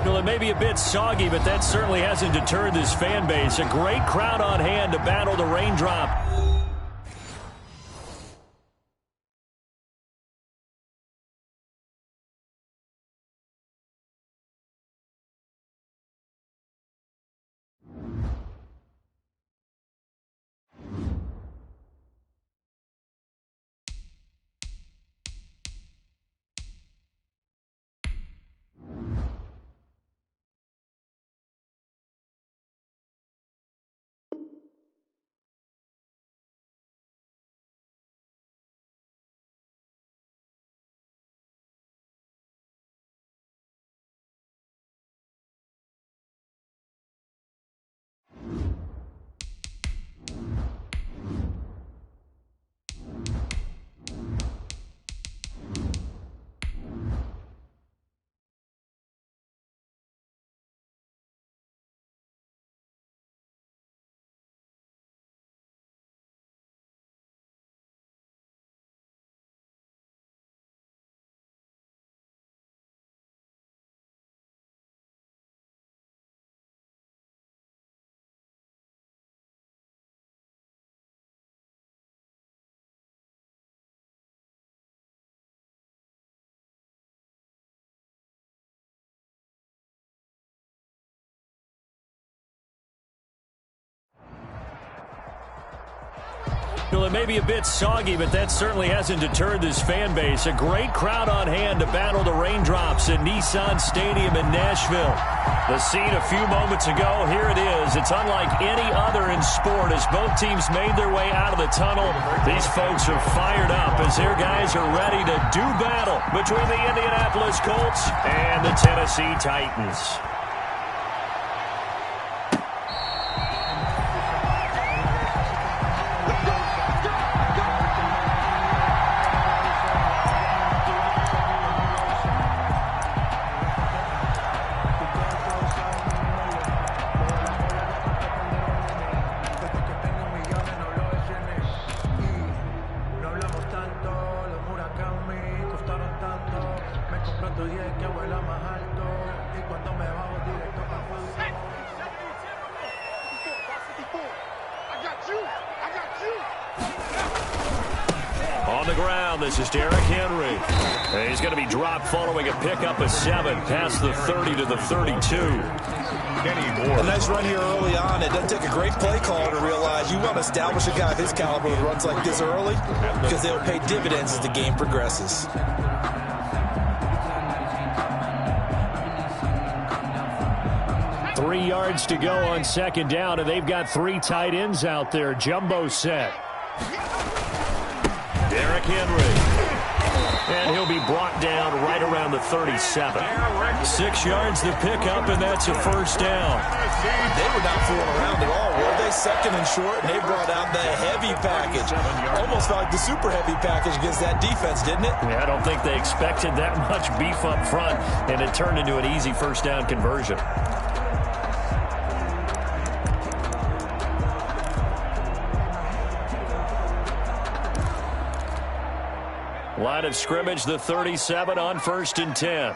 Well, it may be a bit soggy, but that certainly hasn't deterred this fan base. A great crowd on hand to battle the raindrop. Well, it may be a bit soggy, but that certainly hasn't deterred this fan base. A great crowd on hand to battle the raindrops at Nissan Stadium in Nashville. The scene a few moments ago, here it is. It's unlike any other in sport as both teams made their way out of the tunnel. These folks are fired up as their guys are ready to do battle between the Indianapolis Colts and the Tennessee Titans. On the ground, this is Derrick Henry. He's going to be dropped following a pickup of 7 past the 30 to the 32. A nice run here early on. It doesn't take a great play caller to realize you want to establish a guy of his caliber who runs like this early because they'll pay dividends as the game progresses. Three yards to go on second down, and they've got 3 tight ends out there. Jumbo set. Derrick Henry. And he'll be brought down right around the 37. 6 yards to pick up, and that's a first down. They were not fooling around at all, were they? Second and short, and they brought out the heavy package. Almost like the super heavy package against that defense, didn't it? Yeah, I don't think they expected that much beef up front, and it turned into an easy first down conversion. Line of scrimmage, the 37 on 1st and 10.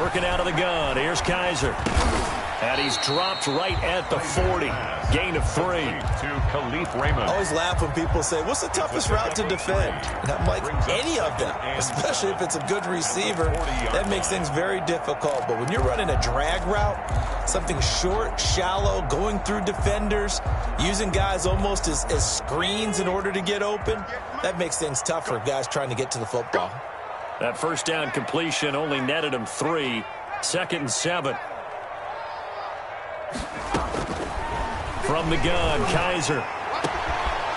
Working out of the gun. Here's Kaiser. And he's dropped right at the 40. Gain of 3. To Khalif Raymond. I always laugh when people say, what's the toughest route to defend? And I'm like, any of them, especially if it's a good receiver. That makes things very difficult. But when you're running a drag route, something short, shallow, going through defenders, using guys almost as screens in order to get open, that makes things tough for guys trying to get to the football. That first down completion only netted him 3. 2nd and 7. From the gun, Kaiser.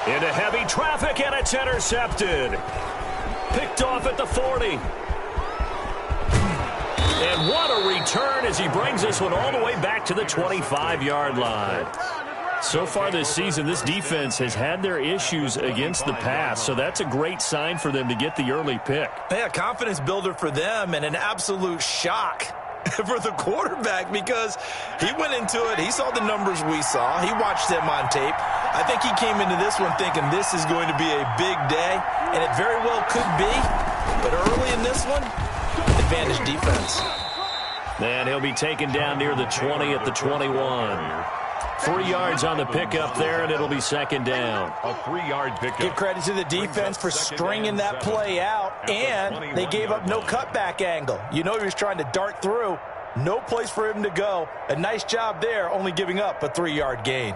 Into heavy traffic, and it's intercepted. Picked off at the 40. And what a return as he brings this one all the way back to the 25-yard line. So far this season, this defense has had their issues against the pass, so that's a great sign for them to get the early pick. Yeah, confidence builder for them and an absolute shock for the quarterback because he went into it. He saw the numbers we saw. He watched them on tape. I think he came into this one thinking this is going to be a big day, and it very well could be. But early in this one, advantage defense. And he'll be taken down near the 20 at the 21. 3 yards on the pickup there, and it'll be second down. A 3-yard pickup. Give credit to the defense for stringing that play out, and they gave up no cutback angle. You know he was trying to dart through. No place for him to go. A nice job there, only giving up a 3-yard gain.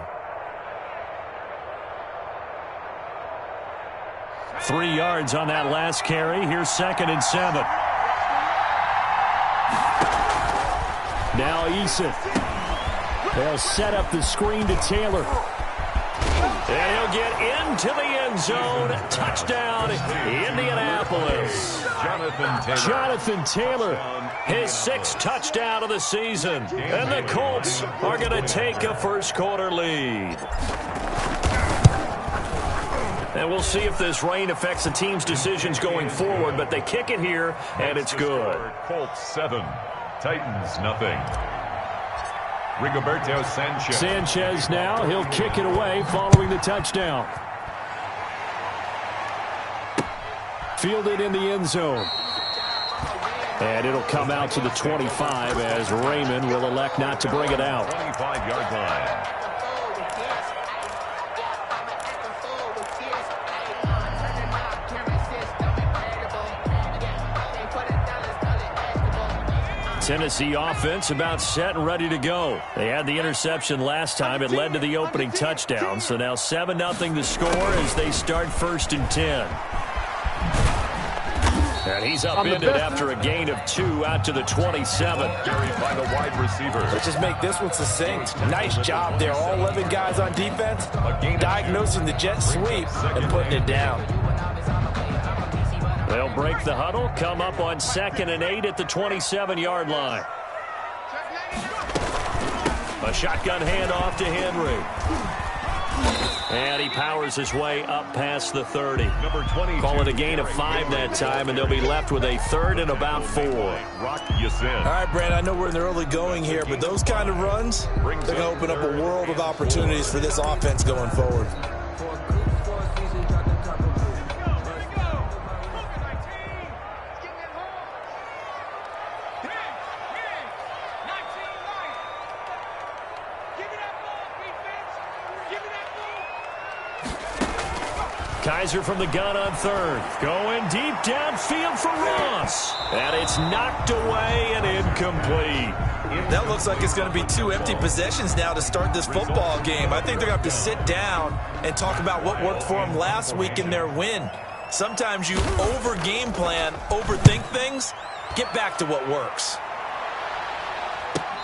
3 yards on that last carry. Here's 2nd and 7. Now Eason. They'll set up the screen to Taylor. And he'll get into the end zone. Touchdown, Indianapolis. Jonathan Taylor, his 6th touchdown of the season. And the Colts are going to take a first-quarter lead. And we'll see if this rain affects the team's decisions going forward, but they kick it here, and it's good. Colts 7, Titans nothing. Rigoberto Sanchez. Sanchez now. He'll kick it away following the touchdown. Fielded in the end zone. And it'll come out to the 25 as Raymond will elect not to bring it out. 25-yard line. Tennessee offense about set and ready to go. They had the interception last time. It led to the opening touchdown. So now 7-0 the score as they start 1st and 10. And he's up in it after a gain of 2 out to the 27. Carried by the wide receiver. Let's just make this one succinct. Nice job there. All 11 guys on defense diagnosing the jet sweep and putting it down. They'll break the huddle, come up on 2nd and 8 at the 27-yard line. A shotgun handoff to Henry. And he powers his way up past the 30. Number 20. Call it a gain of 5 that time, and they'll be left with a 3rd and about 4. Rock Yassin. All right, Brand, I know we're in the early going here, but those kind of runs, they're going to open up a world of opportunities for this offense going forward. Kaiser from the gun on 3rd. Going deep downfield for Ross. And it's knocked away and incomplete. That looks like it's going to be 2 empty possessions now to start this football game. I think they're going to have to sit down and talk about what worked for them last week in their win. Sometimes you over-game plan, overthink things, get back to what works.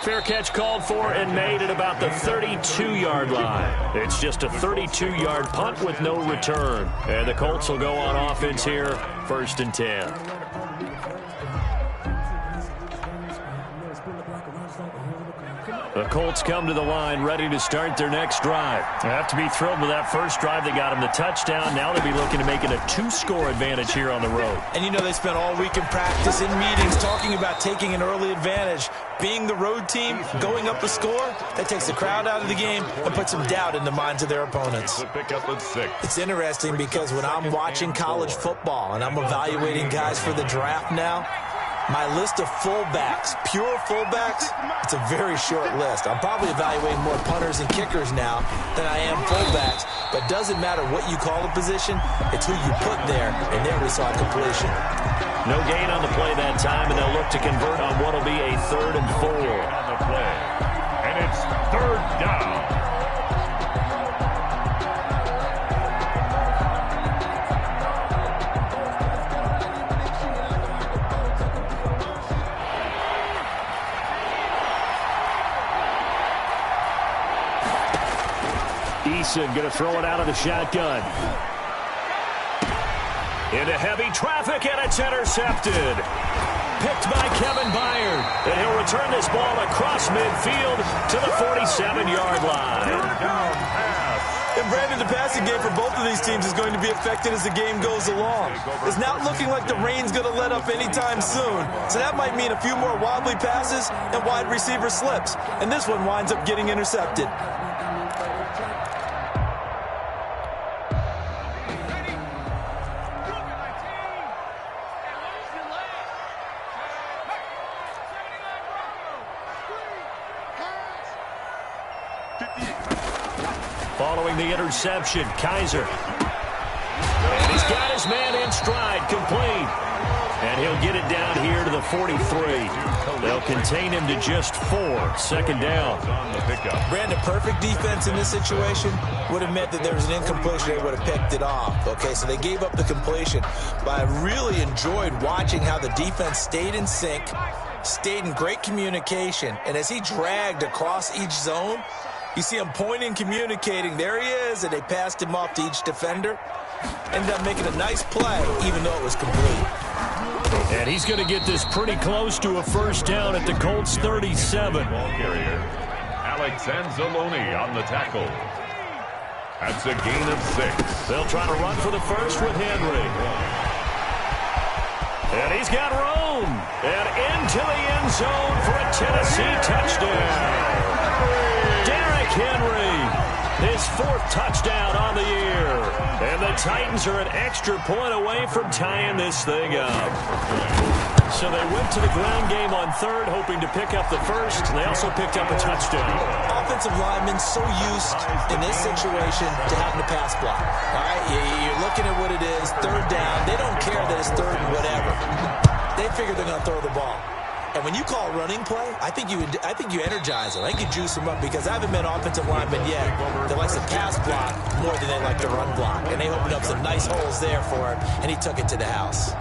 Fair catch called for and made at about the 32-yard line. It's just a 32-yard punt with no return. And the Colts will go on offense here, 1st and 10. The Colts come to the line ready to start their next drive. They have to be thrilled with that first drive. They got them the touchdown. Now they'll be looking to make it a 2-score advantage here on the road. And you know they spent all week in practice, in meetings, talking about taking an early advantage. Being the road team, going up a score, that takes the crowd out of the game and puts some doubt in the minds of their opponents. It's interesting because when I'm watching college football and I'm evaluating guys for the draft now, my list of fullbacks, pure fullbacks, it's a very short list. I'm probably evaluating more punters and kickers now than I am fullbacks, but it doesn't matter what you call the position, it's who you put there, and there we saw completion. No gain on the play that time, and they'll look to convert on what will be a 3rd and 4. On the play, and it's 3rd down. Eason going to throw it out of the shotgun. Into heavy traffic, and it's intercepted. Picked by Kevin Byard. And he'll return this ball across midfield to the 47-yard line. It And Brandon, the passing game for both of these teams is going to be affected as the game goes along. It's not looking like the rain's going to let up anytime soon. So that might mean a few more wobbly passes and wide receiver slips. And this one winds up getting intercepted. Following the interception, Kaiser. And he's got his man in stride, complete. And he'll get it down here to the 43. They'll contain him to just 4. Second down. Brandon, perfect defense in this situation would have meant that there was an incompletion. They would have picked it off. Okay, so they gave up the completion. But I really enjoyed watching how the defense stayed in sync, stayed in great communication. And as he dragged across each zone, you see him pointing, communicating. There he is, and they passed him off to each defender. Ended up making a nice play, even though it was complete. And he's going to get this pretty close to a first down at the Colts 37. Ball carrier, Alex Anzalone on the tackle. That's a gain of 6. They'll try to run for the first with Henry. And he's got room. And into the end zone for a Tennessee touchdown. Henry, his 4th touchdown on the year. And the Titans are an extra point away from tying this thing up. So they went to the ground game on 3rd, hoping to pick up the first, and they also picked up a touchdown. Offensive linemen so used in this situation to having to pass block. All right, you're looking at what it is, 3rd down. They don't care that it's 3rd and whatever. They figure they're going to throw the ball. And when you call a running play, I think you energize them. I think you juice them up because I haven't met offensive linemen yet that likes to pass block more than they like to run block. And they opened up some nice holes there for him, and he took it to the house.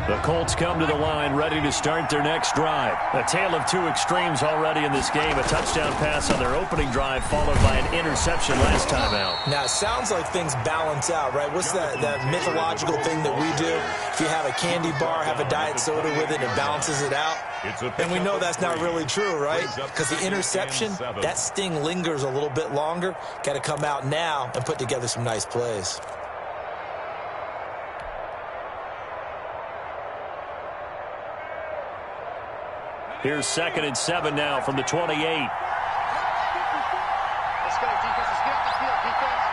The Colts come to the line ready to start their next drive. A tale of 2 extremes already in this game. A touchdown pass on their opening drive followed by an interception last time out. Now, it sounds like things balance out, right? What's that mythological thing that we do? If you have a candy bar, have a diet soda with it, it balances it out. And we know that's not really true, right? Because the interception, that sting lingers a little bit longer. Got to come out now and put together some nice plays. Here's 2nd and 7 now from the 28. Let's go, defense. Let's get off the field, defense.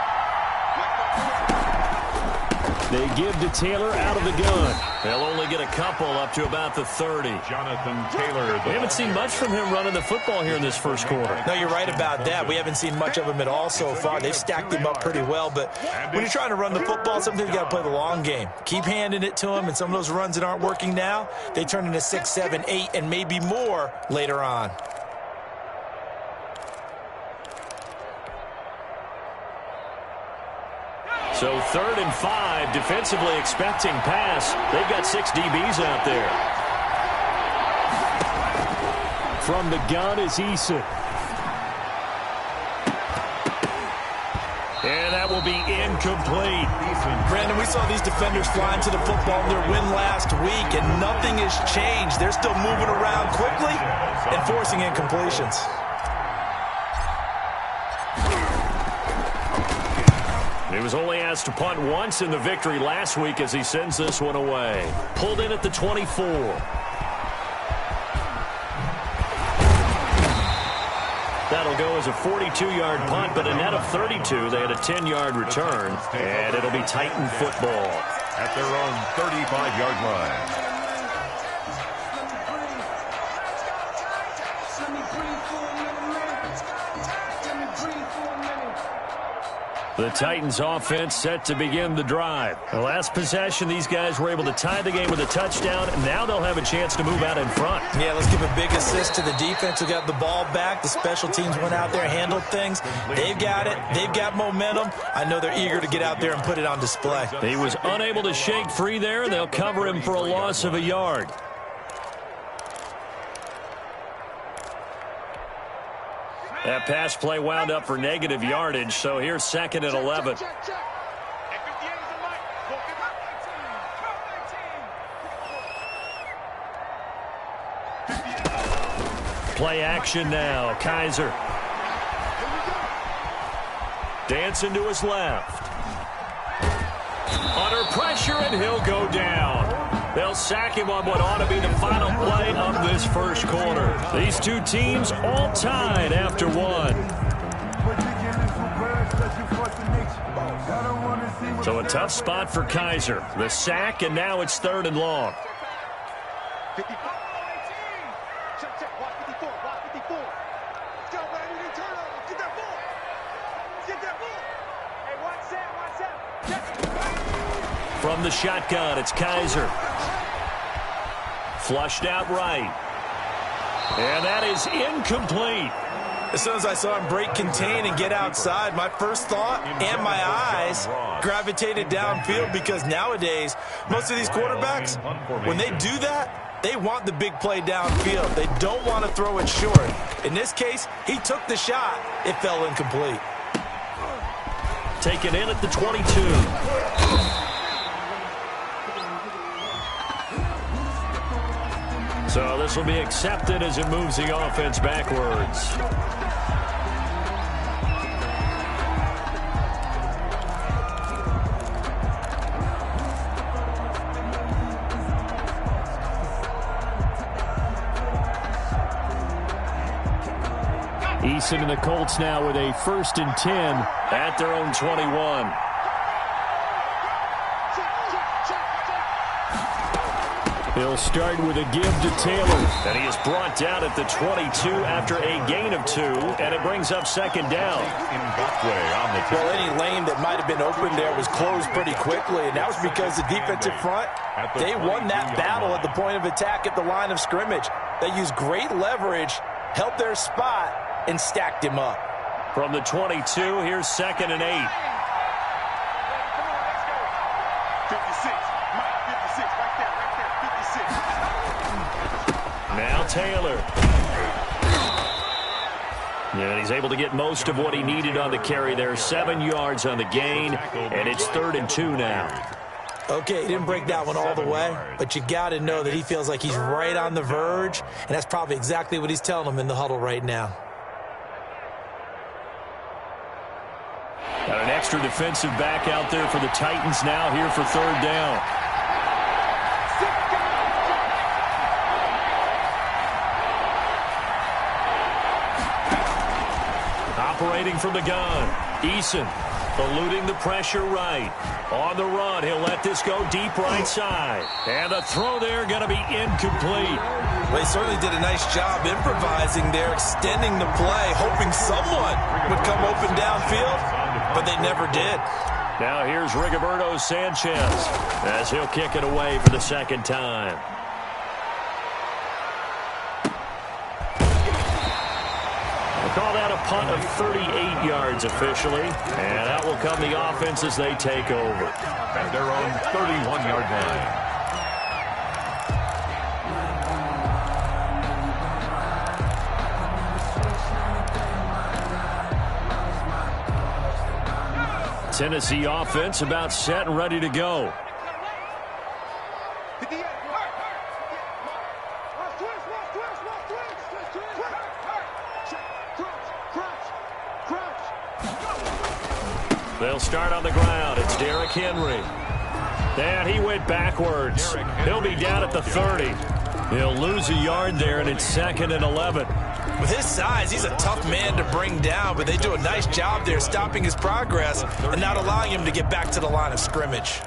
They give to Taylor out of the gun. They'll only get a couple up to about the 30. Jonathan Taylor. We haven't seen much from him running the football here in this first quarter. No, you're right about that. We haven't seen much of him at all so far. They've stacked him up pretty well, but when you're trying to run the football, sometimes you got to play the long game. Keep handing it to him, and some of those runs that aren't working now, they turn into 6, 7, 8, and maybe more later on. So 3rd and 5, defensively expecting pass. They've got 6 DBs out there. From the gun is Eason. And that will be incomplete. Brandon, we saw these defenders flying to the football in their win last week, and nothing has changed. They're still moving around quickly and forcing incompletions. He was only asked to punt once in the victory last week as he sends this one away. Pulled in at the 24. That'll go as a 42-yard punt, but a net of 32. They had a 10-yard return, and it'll be Titan football. At their own 35-yard line. The Titans offense set to begin the drive. The last possession, these guys were able to tie the game with a touchdown, and now they'll have a chance to move out in front. Yeah, let's give a big assist to the defense who got the ball back. The special teams went out there, handled things. They've got it. They've got momentum. I know they're eager to get out there and put it on display. He was unable to shake free there, and they'll cover him for a loss of a yard. That pass play wound up for negative yardage, so here's 2nd and 11. Play action now. Kaiser. Dancing to his left. Under pressure, and he'll go down. They'll sack him on what ought to be the final play of this first quarter. These two teams all tied after one. So a tough spot for Kaiser. The sack, and now it's 3rd and long. From the shotgun, it's Kaiser. Flushed out right. And that is incomplete. As soon as I saw him break contain and get outside, my first thought and my eyes gravitated downfield, because nowadays, most of these quarterbacks, when they do that, they want the big play downfield. They don't want to throw it short. In this case, he took the shot. It fell incomplete. Taken in at the 22. So this will be accepted as it moves the offense backwards. Eason and the Colts now with a 1st and 10 at their own 21. He'll start with a give to Taylor. And he is brought down at the 22 after a gain of 2, and it brings up 2nd down. Well, any lane that might have been open there was closed pretty quickly, and that was because the defensive front, they won that battle at the point of attack at the line of scrimmage. They used great leverage, held their spot, and stacked him up. From the 22, here's 2nd and 8. Now Taylor. And he's able to get most of what he needed on the carry there. 7 yards on the gain, and it's 3rd and 2 now. Okay, he didn't break that one all the way, but you got to know that he feels like he's right on the verge, and that's probably exactly what he's telling them in the huddle right now. Got an extra defensive back out there for the Titans now here for 3rd down. Operating from the gun, Eason eluding the pressure right. On the run, he'll let this go deep right side. And the throw there going to be incomplete. Well, he certainly did a nice job improvising there, extending the play, hoping someone would come open downfield, but they never did. Now here's Rigoberto Sanchez as he'll kick it away for the 2nd time. Call that a punt of 38 yards officially, and that will come the offense as they take over. At their own 31-yard line. Tennessee offense about set and ready to go. They'll start on the ground. It's Derrick Henry. And he went backwards. He'll be down at the 30. He'll lose a yard there, and it's 2nd and 11. With his size, he's a tough man to bring down, but they do a nice job there stopping his progress and not allowing him to get back to the line of scrimmage.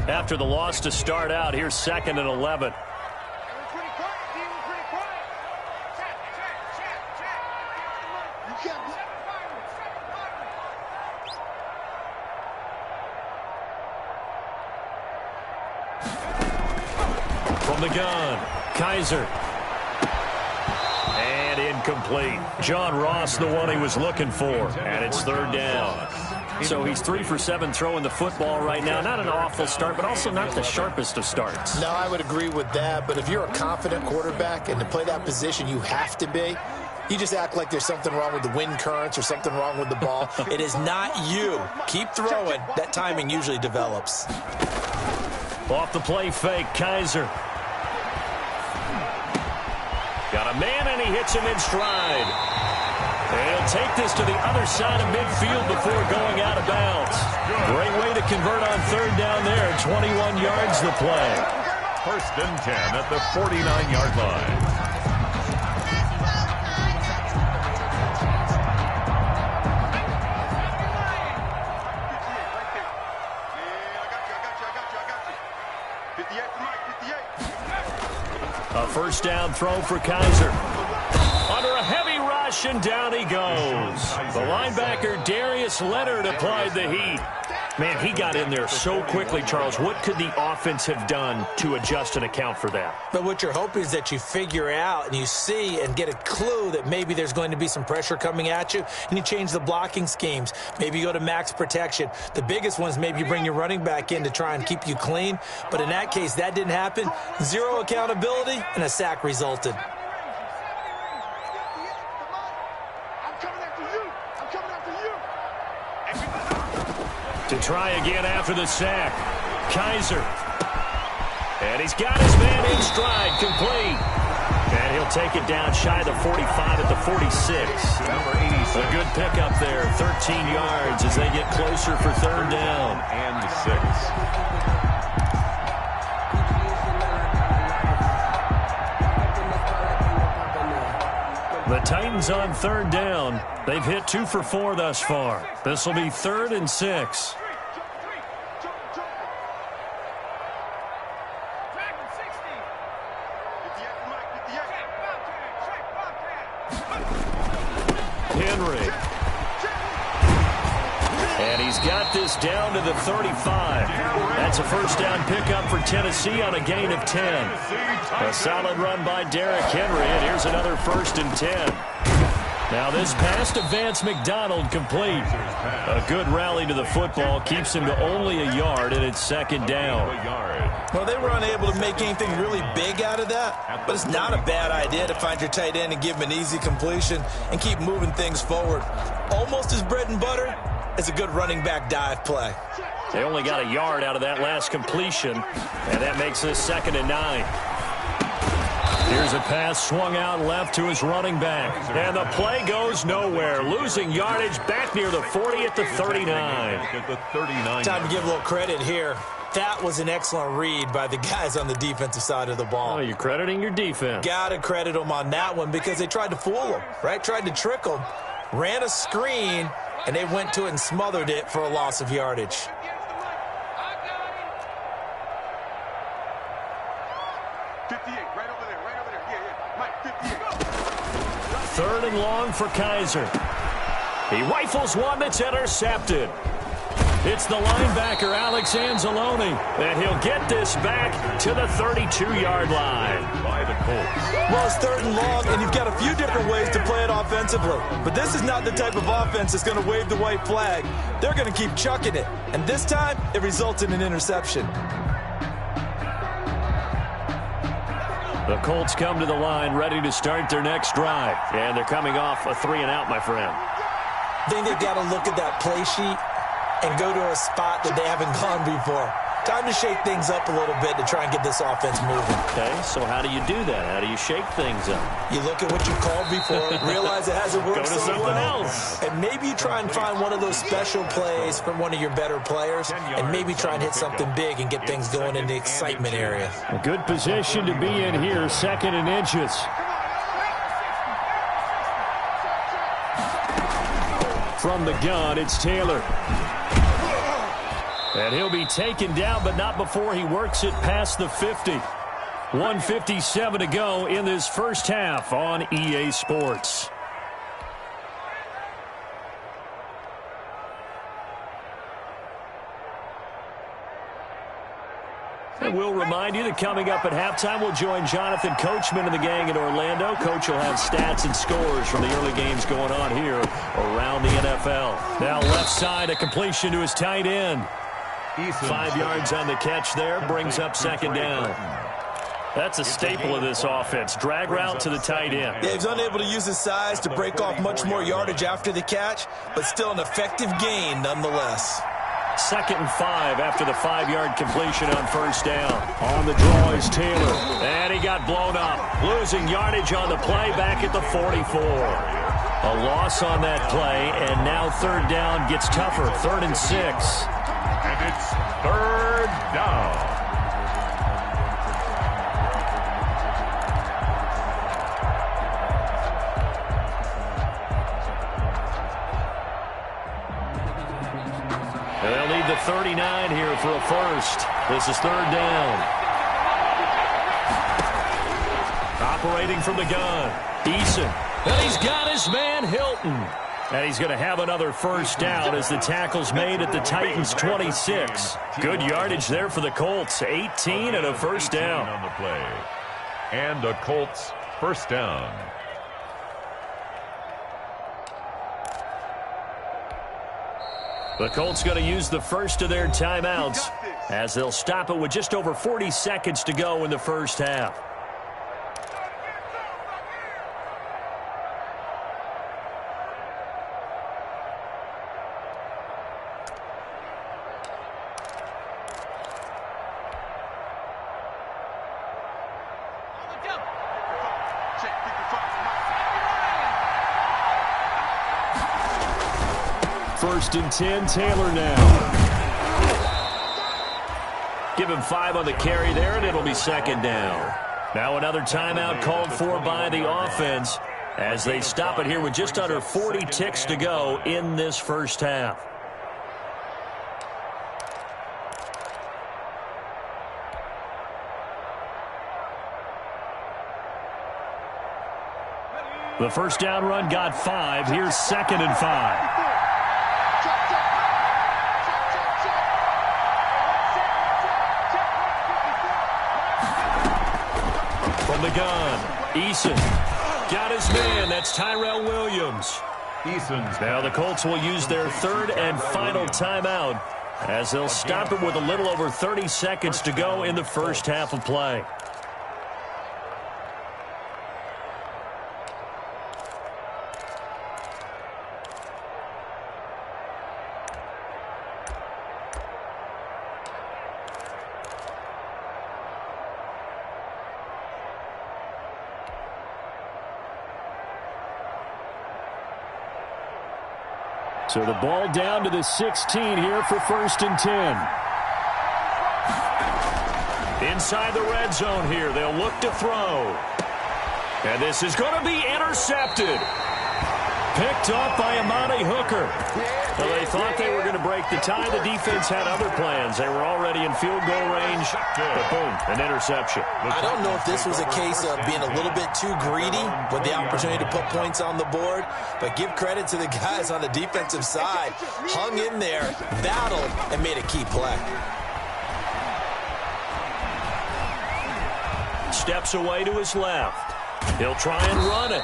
After the loss to start out, here's 2nd and 11. From the gun, Kaiser. And incomplete. John Ross, the one he was looking for. And it's 3rd down. So he's 3 for 7 throwing the football right now. Not an awful start, but also not the sharpest of starts. No, I would agree with that. But if you're a confident quarterback and to play that position, you have to be. You just act like there's something wrong with the wind currents or something wrong with the ball. It is not you. Keep throwing. That timing usually develops. Off the play fake, Kaiser. Got a man, and he hits him in stride. And he'll take this to the other side of midfield before going out of bounds. Great way to convert on third down there. 21 yards to play. 1st and 10 at the 49-yard line. A first down throw for Kaiser. Under a heavy rush, and down he goes. The linebacker, Darius Leonard, applied the heat. Man, he got in there so quickly, Charles. What could the offense have done to adjust and account for that? But what you're hoping is that you figure out and you see and get a clue that maybe there's going to be some pressure coming at you, and you change the blocking schemes. Maybe you go to max protection. The biggest one is maybe you bring your running back in to try and keep you clean. But in that case, that didn't happen. Zero accountability, and a sack resulted. To try again after the sack. Kaiser. And he's got his man in stride, complete. And he'll take it down shy of the 45 at the 46. Number 86. A good pickup there, 13 yards as they get closer for third down. And 6. The Titans on third down. They've hit 2 for 4 thus far. This will be 3rd and 6. Henry. And he's got this down to the 35. That's a first down pickup for Tennessee on a gain of 10. A solid run by Derrick Henry, and here's another 1st and 10. Now this pass to Vance McDonald complete. A good rally to the football keeps him to only a yard, and it's 2nd down. Well, they were unable to make anything really big out of that, but it's not a bad idea to find your tight end and give him an easy completion and keep moving things forward. Almost as bread and butter as a good running back dive play. They only got a yard out of that last completion, and that makes this 2nd and 9. Here's a pass swung out left to his running back, and the play goes nowhere. Losing yardage back near the 40 at the 39. Time to give a little credit here. That was an excellent read by the guys on the defensive side of the ball. Oh, you're crediting your defense. Got to credit them on that one because they tried to fool them, right? Tried to trick them, ran a screen, and they went to it and smothered it for a loss of yardage. Third and long for Kaiser. He rifles one that's intercepted. It's the linebacker, Alex Anzalone, and he'll get this back to the 32-yard line. By the Colts. Well, it's 3rd and long, and you've got a few different ways to play it offensively. But this is not the type of offense that's going to wave the white flag. They're going to keep chucking it. And this time, it results in an interception. The Colts come to the line ready to start their next drive. And they're coming off a 3-and-out, my friend. I think they've got to look at that play sheet and go to a spot that they haven't gone before. Time to shake things up a little bit to try and get this offense moving. Okay, so how do you do that? How do you shake things up? You look at what you called before, realize it hasn't worked Go to so something well, else. and maybe you try and find one of those special plays from one of your better players, and maybe try and hit something big and get things going in the excitement area. A good position to be in here, 2nd and inches. From the gun, it's Taylor. And he'll be taken down, but not before he works it past the 50. 1:57 to go in this first half on EA Sports. And we'll remind you that coming up at halftime, we'll join Jonathan Coachman and the gang in Orlando. Coach will have stats and scores from the early games going on here around the NFL. Now left side, a completion to his tight end. 5 yards on the catch there, brings up 2nd down. That's a staple of this offense. Drag route to the tight end. Yeah, he's unable to use his size to break off much more yardage after the catch, but still an effective gain nonetheless. 2nd and 5 after the 5-yard completion on first down. On the draw is Taylor. And he got blown up. Losing yardage on the play back at the 44. A loss on that play, and now 3rd down gets tougher. 3rd and 6. And it's 3rd down. They'll need the 39 here for a first. This is 3rd down. Operating from the gun, Eason. And he's got his man, Hilton. And he's going to have another first down as the tackle's made at the Titans' 26. Good yardage there for the Colts. 18 and a first down. On the play. And a Colts first down. The Colts going to use the first of their timeouts as they'll stop it with just over 40 seconds to go in the first half. First and 10, Taylor now. Give him 5 on the carry there, and it'll be 2nd down. Now another timeout called for by the offense as they stop it here with just under 40 ticks to go in this first half. The first down run got 5. Here's 2nd and 5. From the gun, Eason got his man. That's Tyrell Williams. Eason's now the Colts will use their 3rd and final timeout as they'll stop it with a little over 30 seconds to go in the first half of play. So the ball down to the 16 here for 1st and 10. Inside the red zone here, they'll look to throw. And this is going to be intercepted. Picked up by Amani Hooker. Well, they thought they were going to break the tie. The defense had other plans. They were already in field goal range. But boom, an interception. I don't know if this was a case of being a little bit too greedy with the opportunity to put points on the board, but give credit to the guys on the defensive side. Hung in there, battled, and made a key play. Steps away to his left. He'll try and run it.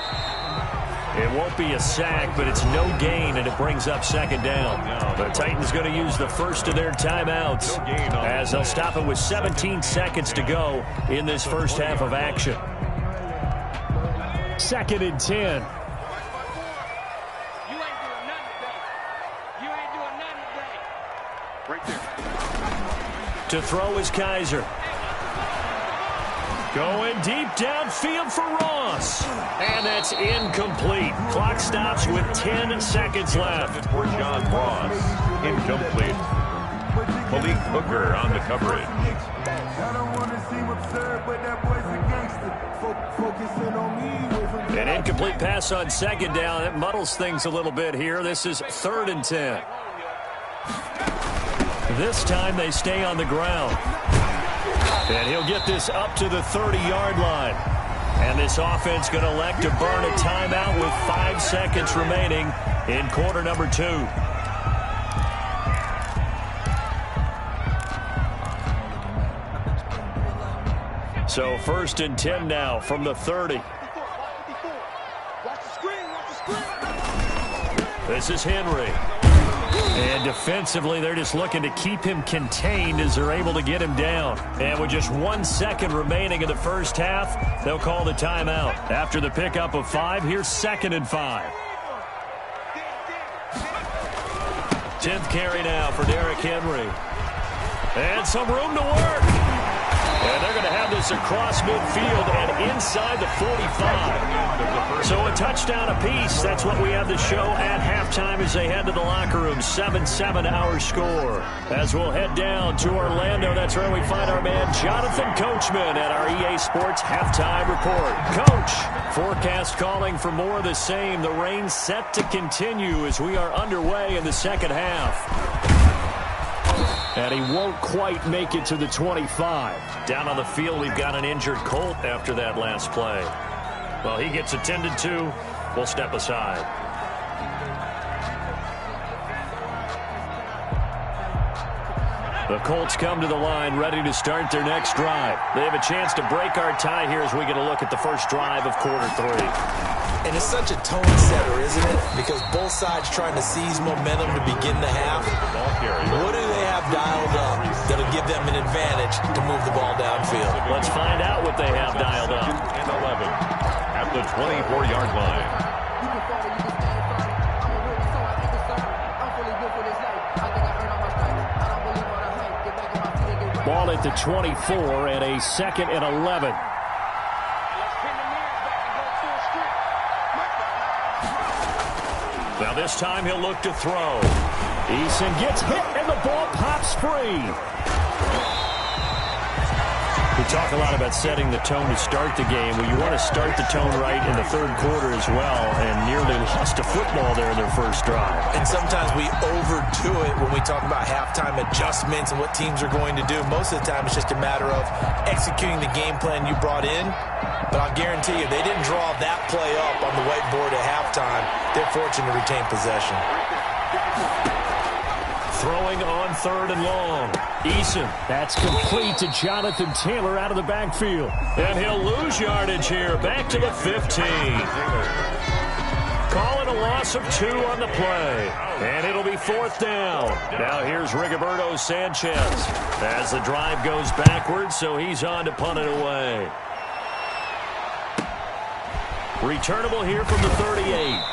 It won't be a sack, but it's no gain, and it brings up 2nd down. The Titans going to use the first of their timeouts as they'll stop it with 17 seconds to go in this first half of action. 2nd and 10. You ain't doing nothing today. You ain't doing nothing today. Right there. To throw is Kaiser. Going deep downfield for Ross. And that's incomplete. Clock stops with 10 seconds left. For John Ross. Incomplete. Malik Hooker on the coverage. An incomplete pass on 2nd down. It muddles things a little bit here. This is 3rd and 10. This time they stay on the ground. And he'll get this up to the 30-yard line. And this offense going to elect to burn a timeout with 5 seconds remaining in quarter number 2. So 1st and 10 now from the 30. This is Henry. And defensively, they're just looking to keep him contained as they're able to get him down. And with just 1 second remaining in the first half, they'll call the timeout. After the pickup of 5, here's 2nd and 5. 10th carry now for Derrick Henry. And some room to work. And they're going to have this across midfield and inside the 45. So a touchdown apiece. That's what we have to show at halftime as they head to the locker room. 7-7 our score. As we'll head down to Orlando, that's where we find our man Jonathan Coachman at our EA Sports Halftime Report. Coach, forecast calling for more of the same. The rain set to continue as we are underway in the second half. And he won't quite make it to the 25. Down on the field, we've got an injured Colt after that last play. Well, he gets attended to. We'll step aside. The Colts come to the line ready to start their next drive. They have a chance to break our tie here as we get a look at the first drive of quarter 3. And it's such a tone setter, isn't it? Because both sides trying to seize momentum to begin the half. What do they have dialed up that'll give them an advantage to move the ball downfield? Let's find out what they have dialed up. And 11 at the 24-yard line. Ball at the 24 and a 2nd and 11. Now this time he'll look to throw. Eason gets hit and the ball pops free. We talk a lot about setting the tone to start the game. Well, you want to start the tone right in the third quarter as well, and nearly lost a football there in their first drive. And sometimes we overdo it when we talk about halftime adjustments and what teams are going to do. Most of the time it's just a matter of executing the game plan you brought in. But I'll guarantee you, they didn't draw that play up on the whiteboard at halftime. They're fortunate to retain possession. Throwing on 3rd and long. Eason, that's complete to Jonathan Taylor out of the backfield. And he'll lose yardage here, back to the 15. Calling a loss of 2 on the play. And it'll be 4th down. Now here's Rigoberto Sanchez as the drive goes backwards, so he's on to punt it away. Returnable here from the 38.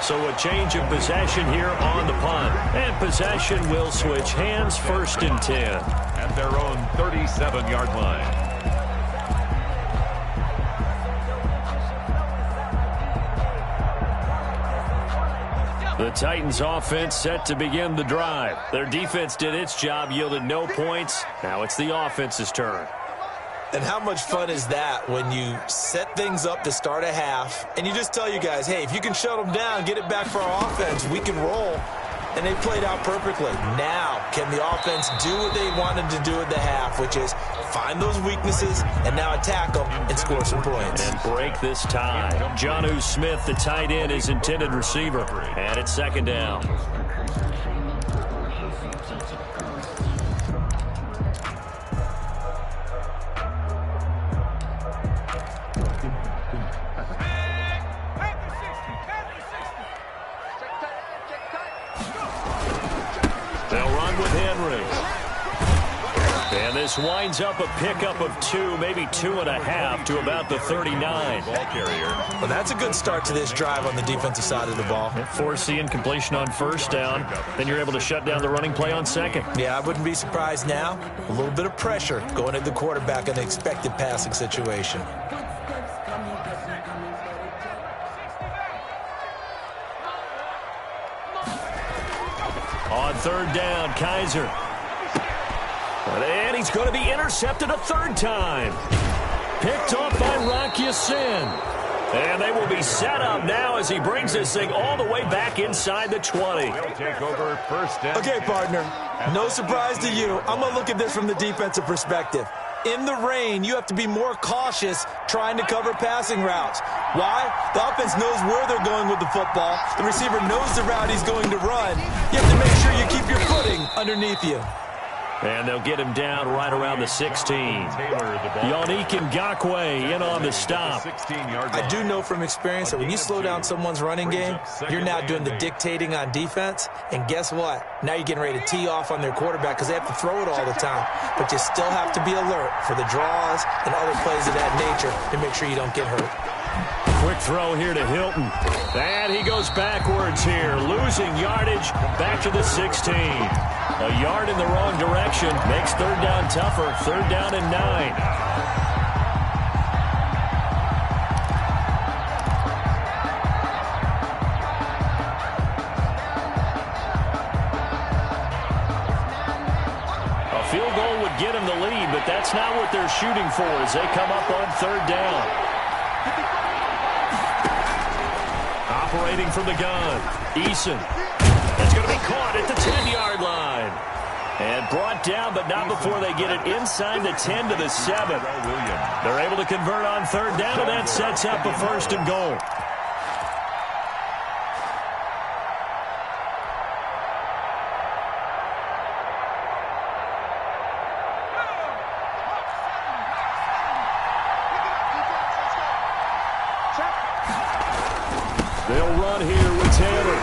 So a change of possession here on the punt. And possession will switch hands, 1st and 10. At their own 37-yard line. The Titans offense set to begin the drive. Their defense did its job, yielded no points. Now it's the offense's turn. And how much fun is that when you set things up to start a half and you just tell you guys, hey, if you can shut them down, get it back for our offense, we can roll. And they played out perfectly. Now, can the offense do what they wanted to do at the half, which is find those weaknesses and now attack them and score some points. And break this tie. Jonnu Smith, the tight end, is intended receiver. And it's 2nd down. This winds up a pickup of 2, maybe 2.5 to about the 39. Ball carrier. Well, that's a good start to this drive on the defensive side of the ball. Forcing incompletion on 1st down. Then you're able to shut down the running play on 2nd. Yeah, I wouldn't be surprised now. A little bit of pressure going at the quarterback in an expected passing situation. On 3rd down, Kaiser. And he's going to be intercepted a 3rd time. Picked off by Rock Ya-Sin. And they will be set up now as he brings this thing all the way back inside the 20. He'll take over 1st down. Okay, partner. No surprise to you. I'm going to look at this from the defensive perspective. In the rain, you have to be more cautious trying to cover passing routes. Why? The offense knows where they're going with the football. The receiver knows the route he's going to run. You have to make sure you keep your footing underneath you. And they'll get him down right around the 16. Yannick Ngakoue in on the stop. I do know from experience that when you slow down someone's running game, you're now doing the dictating on defense. And guess what? Now you're getting ready to tee off on their quarterback because they have to throw it all the time. But you still have to be alert for the draws and other plays of that nature to make sure you don't get hurt. Quick throw here to Hilton. And he goes backwards here, losing yardage back to the 16. A yard in the wrong direction makes third down tougher. Third down and 9. Field goal would get him the lead, but that's not what they're shooting for as they come up on third down. Operating from the gun, Eason. It's going to be caught at the 10-yard line. And brought down, but not before they get it inside the 10 to the 7. They're able to convert on third down, and that sets up a first and goal. They'll run here with Taylor.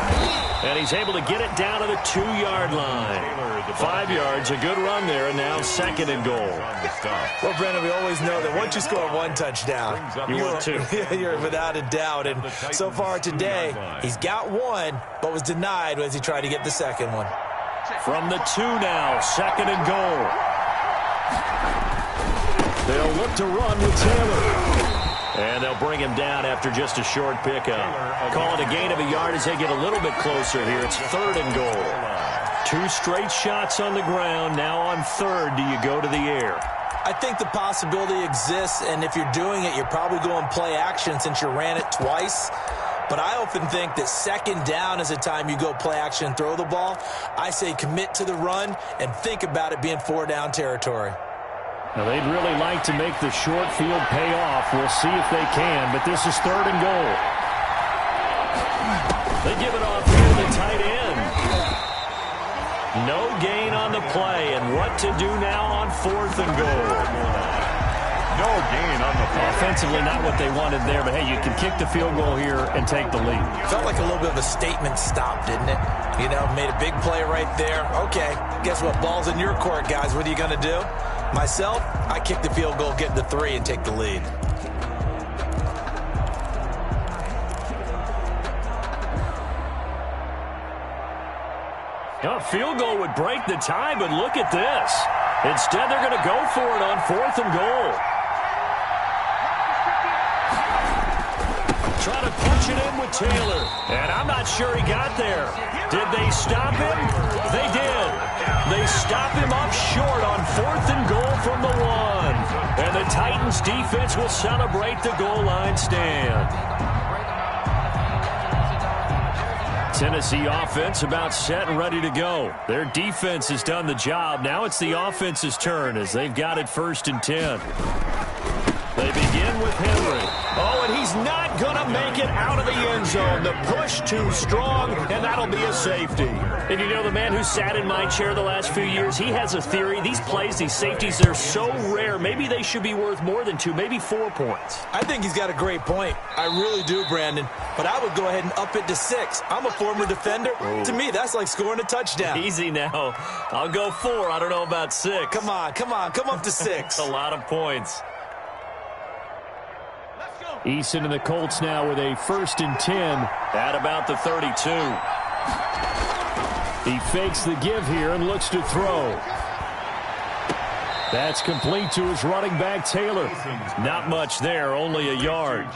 And he's able to get it down to the 2-yard line. 5 yards, a good run there, and now second and goal. Well, Brandon, we always know that once you score one touchdown, you're without a doubt. And so far today, he's got one, but was denied as he tried to get the second one. From the 2 now, second and goal. They'll look to run with Taylor. And they'll bring him down after just a short pickup. Call it a gain of a yard as they get a little bit closer here. It's third and goal. 2 straight shots on the ground. Now on third, do you go to the air? I think the possibility exists, and if you're doing it, you're probably going play action since you ran it twice. But I often think that second down is a time you go play action and throw the ball. I say commit to the run and think about it being 4-down territory. Now, they'd really like to make the short field pay off. We'll see if they can, but this is third and goal. They give it off here to the tight end. No gain on the play, and what to do now on fourth and goal. No gain on the play. Offensively, not what they wanted there, but hey, you can kick the field goal here and take the lead. Felt like a little bit of a statement stop, didn't it? You know, made a big play right there. Okay, guess what? Ball's in your court, guys. What are you going to do? Myself, I kick the field goal, get the 3, and take the lead. A field goal would break the tie, but look at this. Instead, they're going to go for it on fourth and goal. Try to punch it in with Taylor. And I'm not sure he got there. Did they stop him? They did. They stop him up short on fourth and goal from the 1. And the Titans defense will celebrate the goal line stand. Tennessee offense about set and ready to go. Their defense has done the job. Now it's the offense's turn as they've got it first and 10. They begin with Henry. Oh, and he's not going to make it out of the end zone. The push too strong, and that'll be a safety. And you know, the man who sat in my chair the last few years, he has a theory. These plays, these safeties, they're so rare. Maybe they should be worth more than 2, maybe 4 points. I think he's got a great point. I really do, Brandon. But I would go ahead and up it to 6. I'm a former defender. Oh. To me, that's like scoring a touchdown. Easy now. I'll go 4. I don't know about 6. Come on. Come up to 6. A lot of points. Eason and the Colts now with a first and 10 at about the 32. He fakes the give here and looks to throw. That's complete to his running back, Taylor. Not much there, only a yard.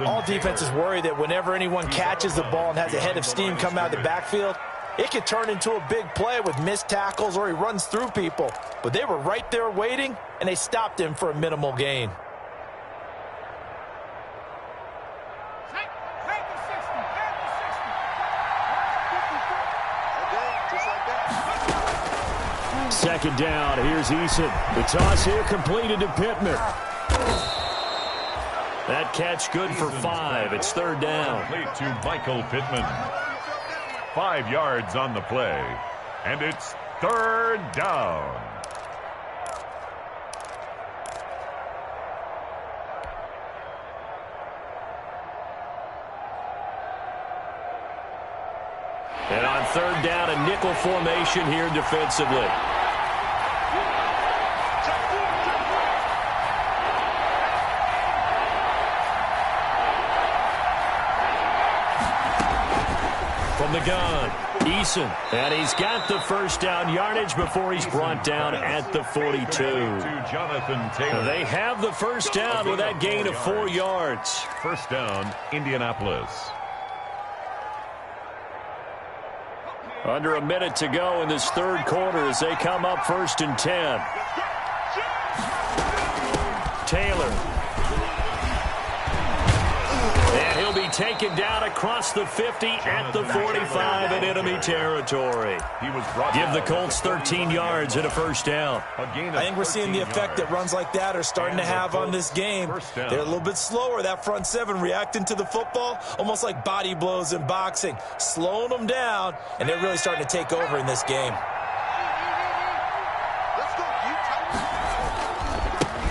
All defenses worry that whenever anyone catches the ball and has a head of steam come out of the backfield, it could turn into a big play with missed tackles or he runs through people. But they were right there waiting, and they stopped him for a minimal gain. Second down, here's Eason. The toss here completed to Pittman. That catch good for 5. It's third down. Complete to Michael Pittman. 5 yards on the play. And it's third down. And on third down, a nickel formation here defensively. the gun. Eason, and he's got the first down yardage before he's brought down at the 42. Jonathan Taylor. They have the first down with that gain of 4 yards. First down, Indianapolis. Under a minute to go in this third quarter as they come up 1st and 10. Taylor. And he'll be taken down across the 50 at the 45 in enemy territory. Give the Colts 13 yards and a first down. I think we're seeing the effect that runs like that are starting to have on this game. They're a little bit slower, that front seven, reacting to the football, almost like body blows in boxing, slowing them down, and they're really starting to take over in this game.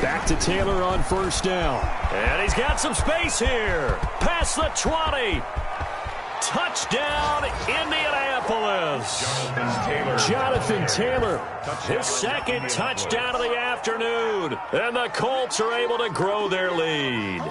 Back to Taylor on first down. And he's got some space here. Past the 20. Touchdown, Indianapolis. Jonathan Taylor, his second touchdown of the afternoon. And the Colts are able to grow their lead.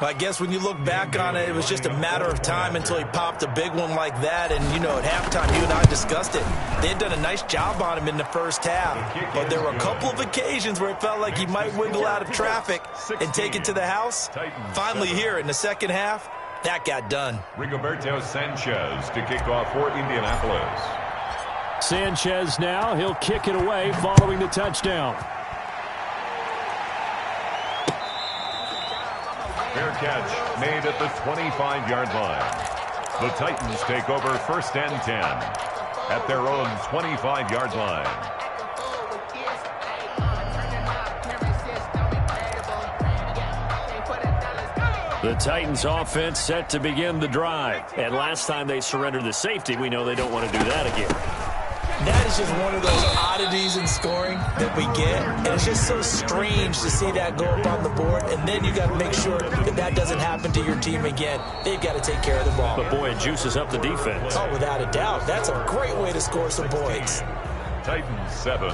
I guess when you look back on it, it was just a matter of time until he popped a big one like that. And, you know, at halftime, you and I discussed it. They had done a nice job on him in the first half. But there were a couple of occasions where it felt like he might wiggle out of traffic and take it to the house. Finally here in the second half, that got done. Rigoberto Sanchez to kick off for Indianapolis. Sanchez now, he'll kick it away following the touchdown. Fair catch made at the 25-yard line. The Titans take over 1st and 10 at their own 25-yard line. The Titans offense set to begin the drive. And last time they surrendered the safety, we know they don't want to do that again. That is just one of those oddities in scoring that we get. And it's just so strange to see that go up on the board. And then you got to make sure that that doesn't happen to your team again. They've got to take care of the ball. But, boy, it juices up the defense. Oh, without a doubt. That's a great way to score some points. Titans 7.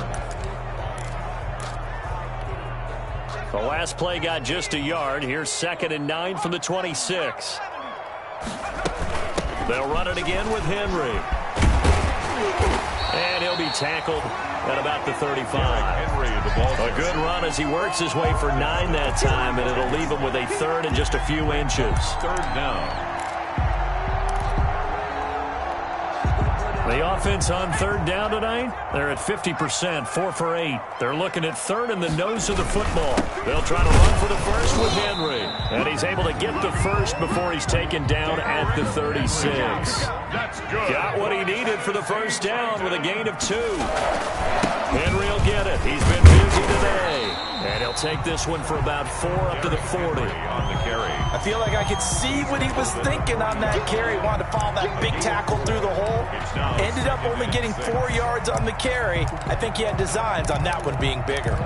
The last play got just a yard. Here's 2nd and 9 from the 26. They'll run it again with Henry. And he'll be tackled at about the 35. Henry, the ball. A good run as he works his way for 9 that time, and it'll leave him with a 3rd and just a few inches. 3rd down. The offense on 3rd down tonight, they're at 50%, 4 for 8. They're looking at 3rd in the nose of the football. They'll try to run for the first with Henry. And he's able to get the first before he's taken down at the 36. That's good. Got what he needed for the first down with a gain of 2. Henry will get it. He's been busy today. And he'll take this one for about 4 up to the 40. On the carry. I feel like I could see what he was thinking on that carry. Wanted to follow that big tackle through the hole. Ended up only getting 4 yards on the carry. I think he had designs on that one being bigger.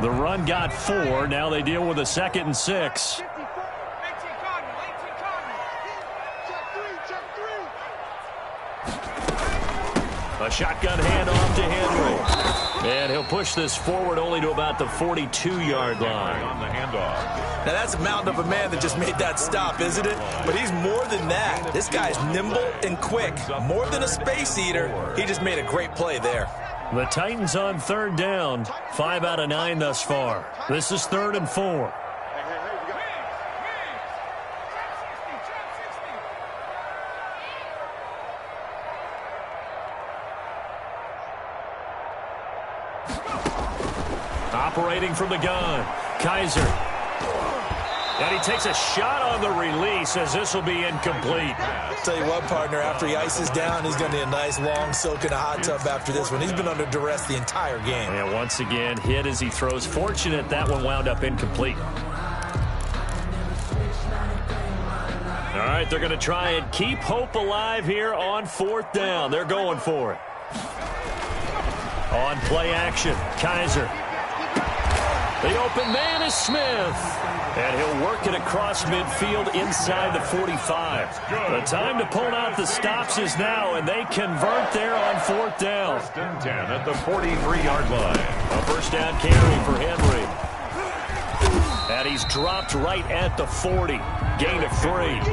The run got 4. Now they deal with a 2nd and 6. A shotgun handoff to Henry. And he'll push this forward only to about the 42-yard line. On the handoff. Now, that's a mountain of a man that just made that stop, isn't it? But he's more than that. This guy's nimble and quick. More than a space eater. He just made a great play there. The Titans on 3rd down. 5 out of 9 thus far. This is 3rd and 4. Operating from the gun, Kaiser. And he takes a shot on the release as this will be incomplete. Tell you what, partner, after he ices down, he's going to need a nice long soak in a hot tub after this one. He's been under duress the entire game. And once again, hit as he throws. Fortunate that one wound up incomplete. All right, they're going to try and keep hope alive here on 4th down. They're going for it. On play action, Kaiser. The open man is Smith. And he'll work it across midfield inside the 45. The time to pull out the stops is now, and they convert there on 4th down. 1st and 10 at the 43-yard line. A first down carry for Henry. And he's dropped right at the 40. Gain of 3.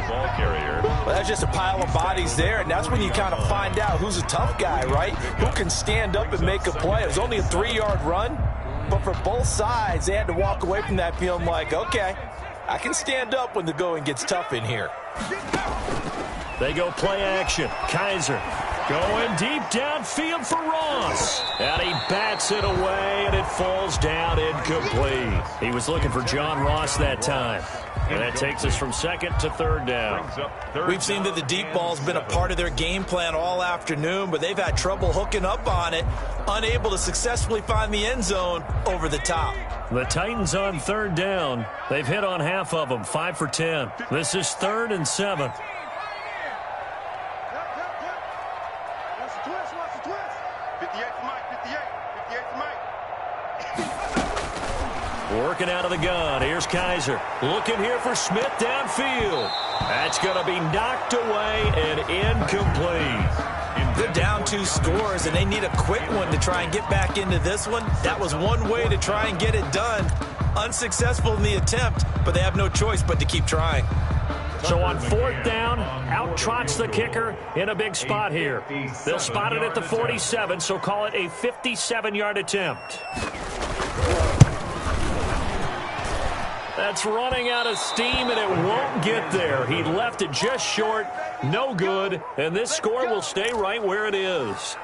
Ball carrier. Well, that's just a pile of bodies there, and that's when you kind of find out who's a tough guy, right? Who can stand up and make a play. It was only a 3-yard run, but for both sides, they had to walk away from that feeling like, okay, I can stand up when the going gets tough in here. They go play action. Kaiser going deep downfield for Ross. And he bats it away, and it falls down incomplete. He was looking for John Ross that time. And that takes us from second to third down. We've seen that the deep ball's been a part of their game plan all afternoon, but they've had trouble hooking up on it, unable to successfully find the end zone over the top. The Titans on third down. They've hit on half of them, 5 for 10. This is 3rd and 7. Working out of the gun. Here's Kaiser. Looking here for Smith downfield. That's going to be knocked away and incomplete. They're down 2 scores, and they need a quick one to try and get back into this one. That was one way to try and get it done. Unsuccessful in the attempt, but they have no choice but to keep trying. So on 4th down, out trots the kicker in a big spot here. They'll spot it at the 47, so call it a 57-yard attempt. That's running out of steam, and it won't get there. He left it just short, no good, and this score will stay right where it is.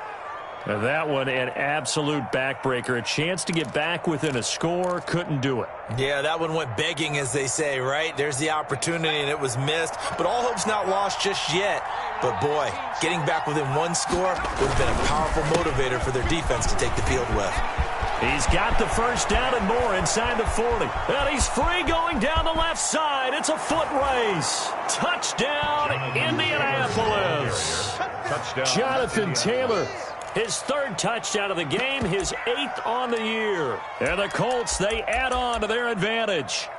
And that one, an absolute backbreaker. A chance to get back within a score, couldn't do it. Yeah, that one went begging, as they say, right? There's the opportunity, and it was missed. But all hope's not lost just yet. But, boy, getting back within 1 score would have been a powerful motivator for their defense to take the field with. He's got the first down and more inside the 40. And he's free going down the left side. It's a foot race. Touchdown, Indianapolis. Touchdown. Jonathan Taylor, his 3rd touchdown of the game, his 8th on the year. And the Colts, they add on to their advantage.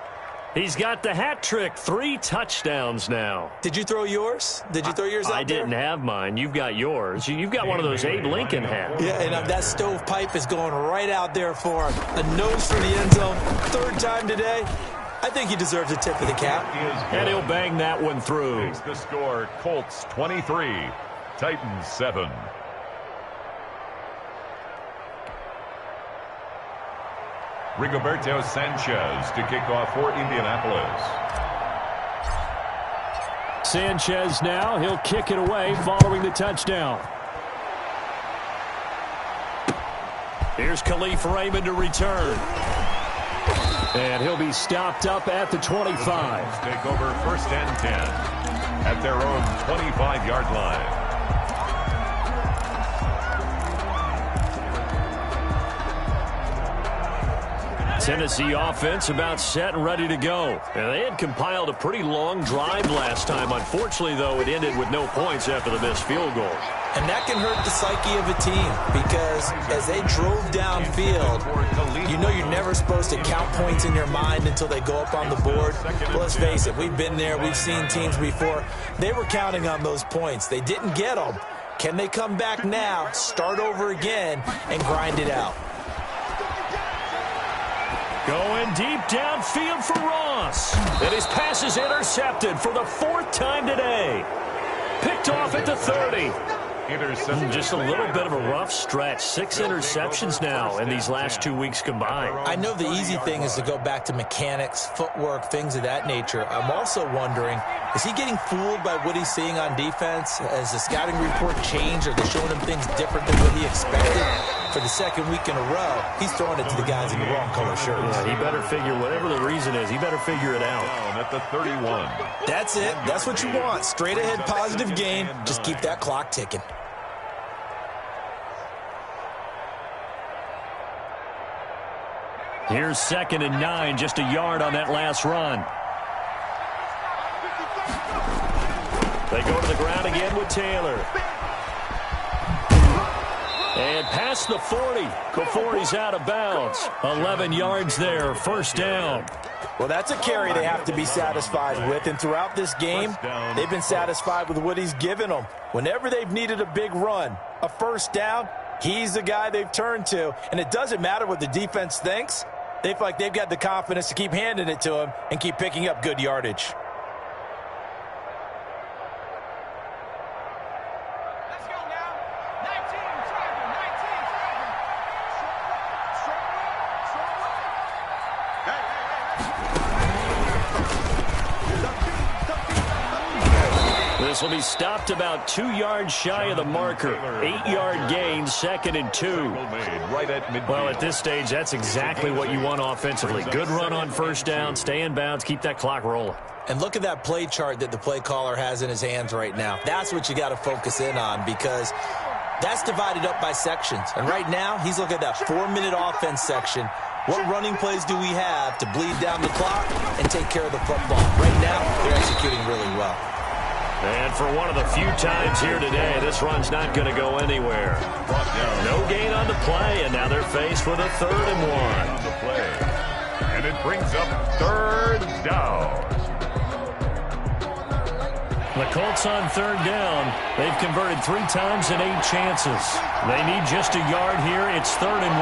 He's got the hat trick, 3 touchdowns now. Did you throw yours? Did you throw yours out there? I didn't have mine. You've got yours. You've got one of those Abe Lincoln hats. Yeah, and that stovepipe is going right out there for him. A nose for the end zone. 3rd time today. I think he deserves a tip of the cap. And he'll bang that one through. Makes the score Colts 23, Titans 7. Rigoberto Sanchez to kick off for Indianapolis. Sanchez now, he'll kick it away following the touchdown. Here's Khalif Raymond to return. And he'll be stopped up at the 25. Take over 1st and 10 at their own 25-yard line. Tennessee offense about set and ready to go. And they had compiled a pretty long drive last time. Unfortunately, though, it ended with no points after the missed field goal. And that can hurt the psyche of a team because as they drove downfield, you know you're never supposed to count points in your mind until they go up on the board. But let's face it, we've been there. We've seen teams before. They were counting on those points. They didn't get them. Can they come back now, start over again, and grind it out? Going deep downfield for Ross. And his pass is intercepted for the 4th time today. Picked off at the 30. Just a little bit of a rough stretch. 6 interceptions now in these last 2 weeks combined. I know the easy thing is to go back to mechanics, footwork, things of that nature. I'm also wondering, is he getting fooled by what he's seeing on defense? Has the scouting report changed? Are they showing him things different than what he expected? For the 2nd week in a row, he's throwing it to the guys in the wrong color shirts. Yeah, he better figure, whatever the reason is, he better figure it out. Down at the 31. That's it. That's what you want. Straight ahead positive game. Just keep that clock ticking. Here's 2nd and 9, just a yard on that last run. They go to the ground again with Taylor. And past the 40 before he's out of bounds. 11 yards there, 1st down. Well, that's a carry they have to be satisfied with. And throughout this game, they've been satisfied with what he's given them. Whenever they've needed a big run, a 1st down, he's the guy they've turned to. And it doesn't matter what the defense thinks. They feel like they've got the confidence to keep handing it to him and keep picking up good yardage. This will be stopped about 2 yards shy of the marker. 8-yard gain, 2nd and 2. Well, at this stage, that's exactly what you want offensively. Good run on first down, stay in bounds, keep that clock rolling. And look at that play chart that the play caller has in his hands right now. That's what you got to focus in on, because that's divided up by sections. And right now, he's looking at that 4-minute offense section. What running plays do we have to bleed down the clock and take care of the football? Right now, they're executing really well. And for one of the few times here today, this run's not going to go anywhere. No gain on the play, and now they're faced with a 3rd and 1. The play. And it brings up 3rd down. The Colts on 3rd down. They've converted 3 times in 8 chances. They need just a yard here. It's 3rd and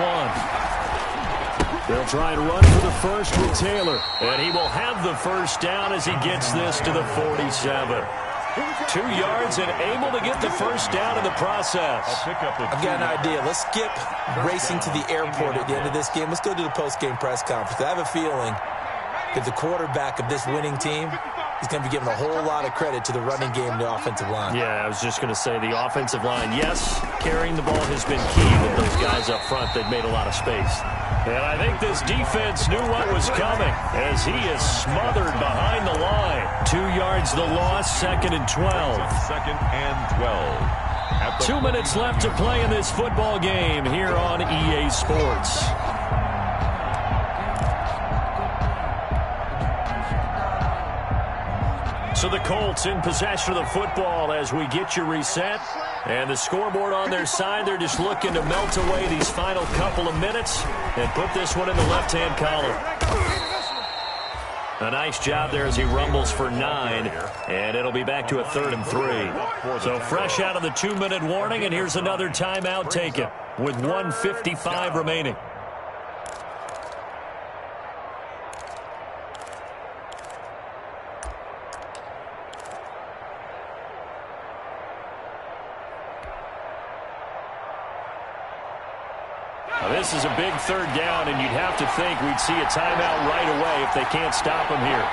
1. They'll try and run for the first with Taylor. And he will have the first down as he gets this to the 47. 2 yards and able to get the first down in the process. I've got an idea. Let's skip racing to the airport at the end of this game. Let's go to the post-game press conference. I have a feeling that the quarterback of this winning team is going to be giving a whole lot of credit to the running game and the offensive line. Yeah, I was just going to say the offensive line, yes, carrying the ball has been key with those guys up front. They've made a lot of space. And I think this defense knew what was coming as he is smothered behind the line. 2 yards the loss, 2nd and 12. 2nd and 12. 2 minutes left to play in this football game here on EA Sports. So the Colts in possession of the football as we get you reset. And the scoreboard on their side, they're just looking to melt away these final couple of minutes and put this one in the left-hand column. A nice job there as he rumbles for 9, and it'll be back to a 3rd and 3. So fresh out of the 2-minute warning, and here's another timeout taken with 1:55 remaining. This is a big 3rd down, and you'd have to think we'd see a timeout right away if they can't stop him here.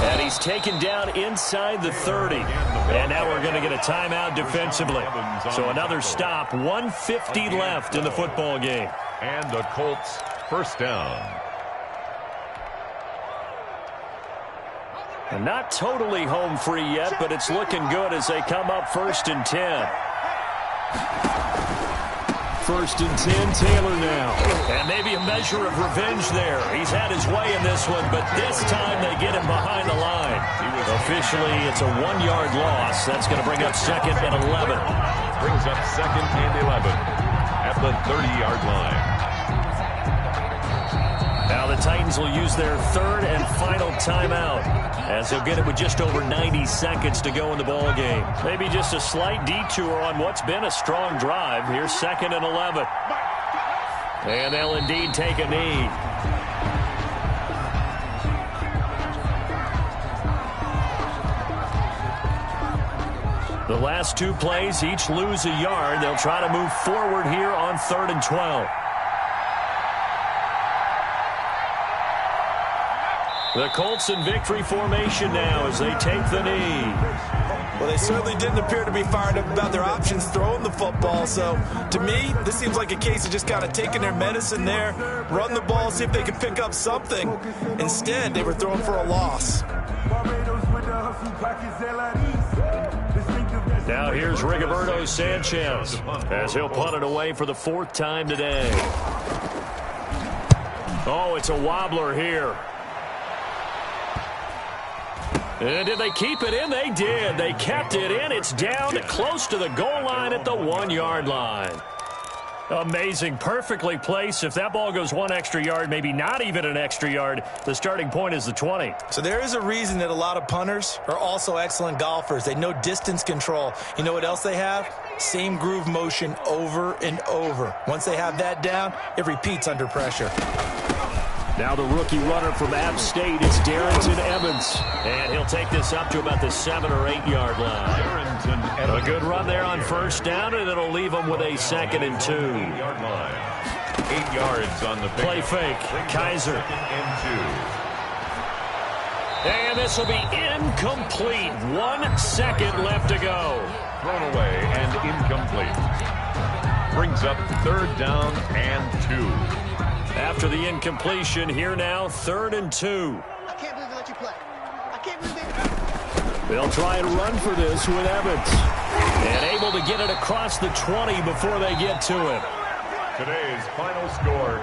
And he's taken down inside the 30. And now we're going to get a timeout defensively. So another stop, 1:50 left in the football game. And the Colts first down. And not totally home free yet, but it's looking good as they come up 1st and 10. 1st and 10, Taylor now. And maybe a measure of revenge there. He's had his way in this one, but this time they get him behind the line. Officially, it's a 1-yard loss. That's going to bring up 2nd and 11. Brings up 2nd and 11 at the 30-yard line. Now the Titans will use their 3rd and final timeout as they'll get it with just over 90 seconds to go in the ball game. Maybe just a slight detour on what's been a strong drive. Here's 2nd and 11. And they'll indeed take a knee. The last 2 plays each lose a yard. They'll try to move forward here on 3rd and 12. The Colts in victory formation now as they take the knee. Well, they certainly didn't appear to be fired up about their options throwing the football. So, to me, this seems like a case of just kind of taking their medicine there, run the ball, see if they can pick up something. Instead, they were throwing for a loss. Now here's Rigoberto Sanchez as he'll punt it away for the 4th time today. Oh, it's a wobbler here. And did they keep it in? They did. They kept it in. It's down close to the goal line at the 1-yard line. Amazing. Perfectly placed. If that ball goes 1 extra yard, maybe not even an extra yard, the starting point is the 20. So there is a reason that a lot of punters are also excellent golfers. They know distance control. You know what else they have? Same groove motion over and over. Once they have that down, it repeats under pressure. Now the rookie runner from App State is Darrington Evans. And he'll take this up to about the 7 or 8 yard line. A good run there on first down, and it'll leave him with a 2nd and 2. 8 yards on the play fake. Kaiser. And this will be incomplete. 1 second left to go. Thrown away and incomplete. Brings up 3rd down and 2. After the incompletion, here now, 3rd and 2. I can't believe they let you play. I can't believe they... They'll try and run for this with Evans. And able to get it across the 20 before they get to him. Today's final score.